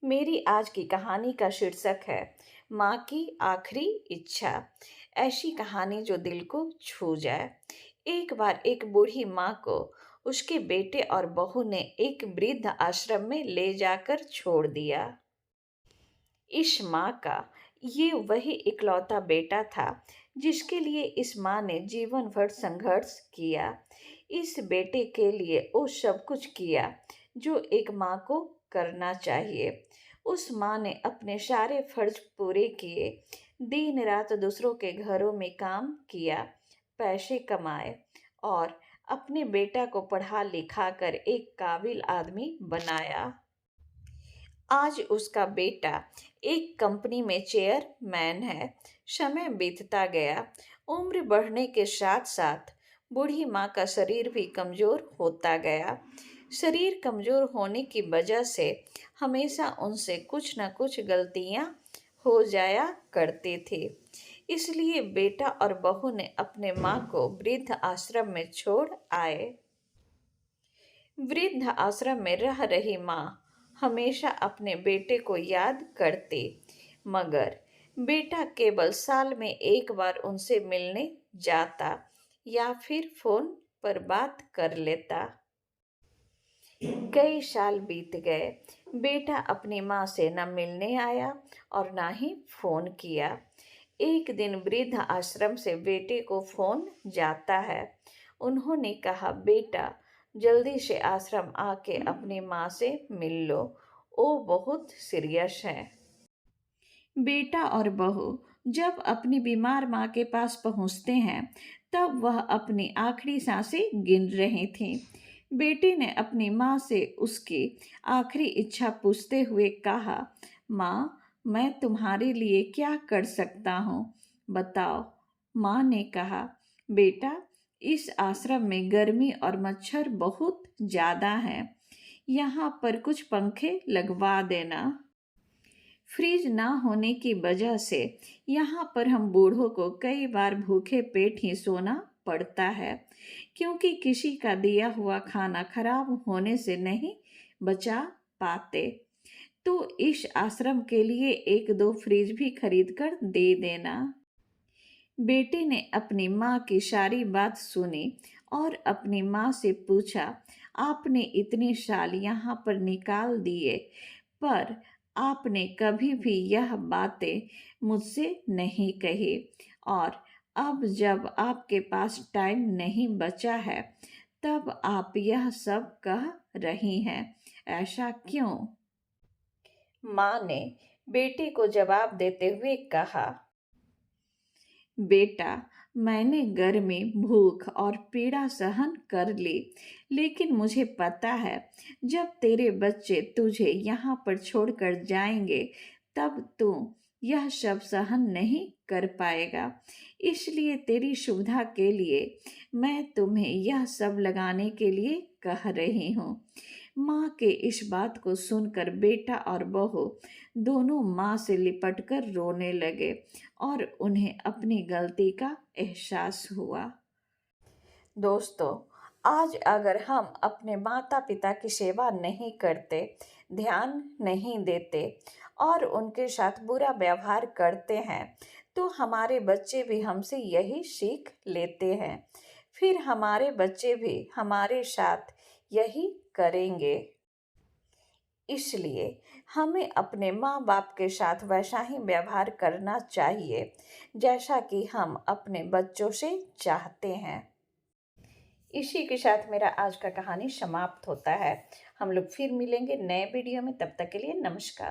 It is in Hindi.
मेरी आज की कहानी का शीर्षक है माँ की आखिरी इच्छा। ऐसी कहानी जो दिल को छू जाए। एक बार एक बूढ़ी माँ को उसके बेटे और बहू ने एक वृद्ध आश्रम में ले जाकर छोड़ दिया। इस माँ का ये वही इकलौता बेटा था जिसके लिए इस माँ ने जीवन भर संघर्ष किया। इस बेटे के लिए वो सब कुछ किया जो एक माँ को करना चाहिए। उस माँ ने अपने सारे फर्ज पूरे किए, दिन रात दूसरों के घरों में काम किया, पैसे कमाए और अपने बेटा को पढ़ा लिखा कर एक काबिल आदमी बनाया। आज उसका बेटा एक कंपनी में चेयरमैन है। समय बीतता गया, उम्र बढ़ने के साथ साथ बूढ़ी माँ का शरीर भी कमजोर होता गया। शरीर कमजोर होने की वजह से हमेशा उनसे कुछ न कुछ गलतियाँ हो जाया करती थी। इसलिए बेटा और बहू ने अपने माँ को वृद्ध आश्रम में छोड़ आए। वृद्ध आश्रम में रह रही माँ हमेशा अपने बेटे को याद करती, मगर बेटा केवल साल में एक बार उनसे मिलने जाता या फिर फोन पर बात कर लेता। कई साल बीत गए, बेटा अपनी माँ से न मिलने आया और न ही फोन किया। एक दिन वृद्ध आश्रम से बेटे को फोन जाता है। उन्होंने कहा, बेटा जल्दी से आश्रम आके अपनी माँ से मिल लो, वो बहुत सीरियस है। बेटा और बहू जब अपनी बीमार माँ के पास पहुँचते हैं तब वह अपनी आखिरी सांसें गिन रही थीं। बेटे ने अपनी माँ से उसकी आखिरी इच्छा पूछते हुए कहा, माँ मैं तुम्हारे लिए क्या कर सकता हूँ, बताओ। माँ ने कहा, बेटा इस आश्रम में गर्मी और मच्छर बहुत ज़्यादा है, यहाँ पर कुछ पंखे लगवा देना। फ्रिज ना होने की वजह से यहाँ पर हम बूढ़ों को कई बार भूखे पेट ही सोना पड़ता है, क्योंकि किसी का दिया हुआ खाना खराब होने से नहीं बचा पाते। तो इस आश्रम के लिए एक दो फ्रिज भी खरीद कर दे देना। बेटे ने अपनी माँ की सारी बात सुनी और अपनी माँ से पूछा, आपने इतने साल यहाँ पर निकाल दिए, पर आपने कभी भी यह बातें मुझसे नहीं कही, और अब जब आपके पास टाइम नहीं बचा है तब आप यह सब कह रही हैं, ऐसा क्यों? माँ ने बेटे को जवाब देते हुए कहा, बेटा मैंने गर्मी, भूख और पीड़ा सहन कर ली, लेकिन मुझे पता है जब तेरे बच्चे तुझे यहाँ पर छोड़कर जाएंगे तब तू यह सब सहन नहीं कर पाएगा। इसलिए तेरी सुविधा के लिए मैं तुम्हें यह सब लगाने के लिए कह रही हूँ। माँ के इस बात को सुनकर बेटा और बहू दोनों माँ से लिपटकर रोने लगे और उन्हें अपनी गलती का एहसास हुआ। दोस्तों, आज अगर हम अपने माता पिता की सेवा नहीं करते, ध्यान नहीं देते और उनके साथ बुरा व्यवहार करते हैं, तो हमारे बच्चे भी हमसे यही सीख लेते हैं। फिर हमारे बच्चे भी हमारे साथ यही करेंगे। इसलिए हमें अपने माँ बाप के साथ वैसा ही व्यवहार करना चाहिए जैसा कि हम अपने बच्चों से चाहते हैं। इसी के साथ मेरा आज का कहानी समाप्त होता है। हम लोग फिर मिलेंगे नए वीडियो में, तब तक के लिए नमस्कार।